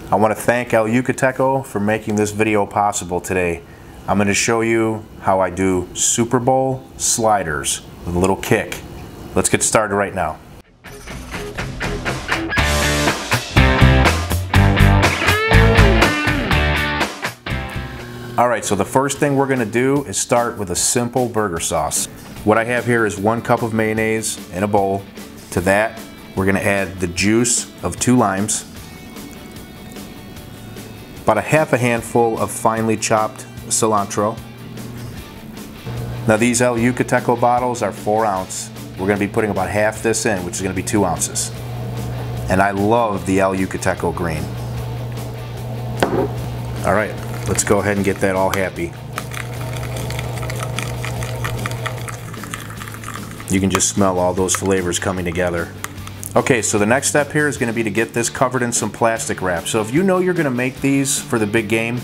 I want to thank El Yucateco for making this video possible today. I'm going to show you how I do Super Bowl sliders with a little kick. Let's get started right now. Alright, so the first thing we're going to do is start with a simple burger sauce. What I have here is 1 cup of mayonnaise in a bowl. To that, we're going to add the juice of 2 limes, about a half a handful of finely chopped cilantro. Now these El Yucateco bottles are 4 ounce. We're going to be putting about half this in, which is going to be 2 ounces. And I love the El Yucateco green. Alright, let's go ahead and get that all happy. You can just smell all those flavors coming together. Okay, so the next step here is going to be to get this covered in some plastic wrap. So if you know you're going to make these for the big game,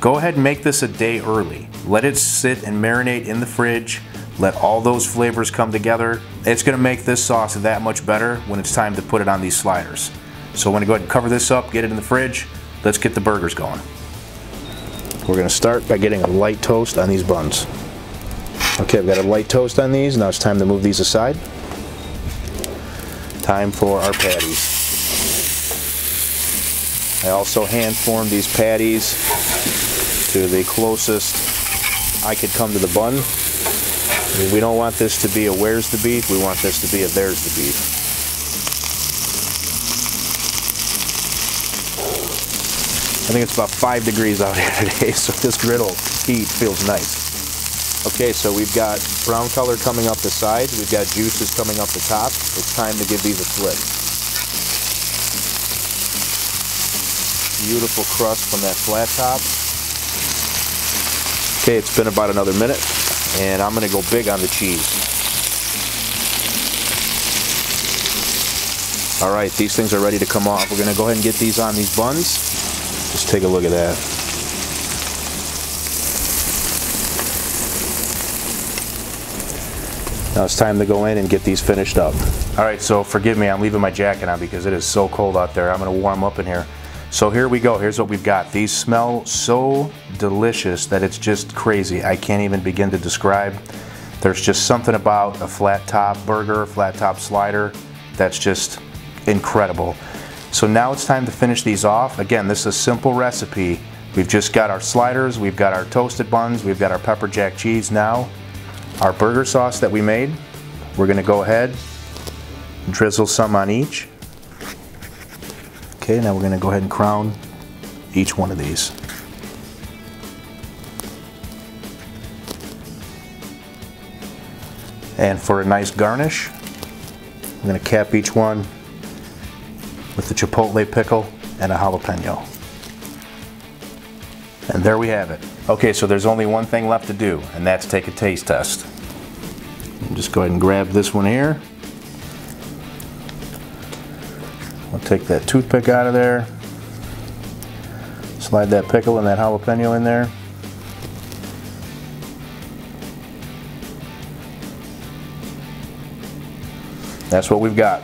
go ahead and make this a day early. Let it sit and marinate in the fridge. Let all those flavors come together. It's going to make this sauce that much better when it's time to put it on these sliders. So I'm going to go ahead and cover this up, get it in the fridge. Let's get the burgers going. We're going to start by getting a light toast on these buns. Okay, I've got a light toast on these. Now it's time to move these aside. Time for our patties. I also hand formed these patties to the closest I could come to the bun. We don't want this to be a where's the beef, we want this to be a there's the beef. I think it's about 5 degrees out here today, so this griddle heat feels nice. Okay, so we've got brown color coming up the sides, we've got juices coming up the top. It's time to give these a flip. Beautiful crust from that flat top. Okay, it's been about another minute, and I'm going to go big on the cheese. Alright, these things are ready to come off. We're going to go ahead and get these on these buns. Just take a look at that. Now it's time to go in and get these finished up. Alright, so forgive me, I'm leaving my jacket on because it is so cold out there. I'm going to warm up in here. So here we go, here's what we've got. These smell so delicious that it's just crazy. I can't even begin to describe. There's just something about a flat top burger, flat top slider that's just incredible. So now it's time to finish these off. Again, this is a simple recipe. We've just got our sliders, we've got our toasted buns, we've got our pepper jack cheese. Now our burger sauce that we made, we're going to go ahead, drizzle some on each. Okay, now we're going to go ahead and crown each one of these. And for a nice garnish, I'm going to cap each one with the chipotle pickle and a jalapeno. And there we have it. Okay, so there's only one thing left to do, and that's take a taste test. Just go ahead and grab this one here. I'll take that toothpick out of there. Slide that pickle and that jalapeno in there. That's what we've got.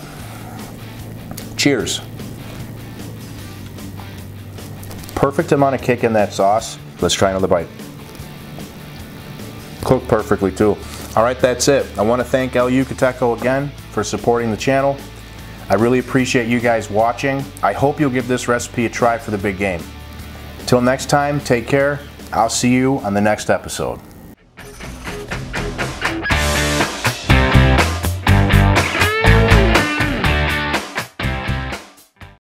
Cheers. Perfect amount of kick in that sauce. Let's try another bite. Cooked perfectly too. Alright, that's it. I want to thank El Yucateco again for supporting the channel. I really appreciate you guys watching. I hope you'll give this recipe a try for the big game. Till next time, take care. I'll see you on the next episode.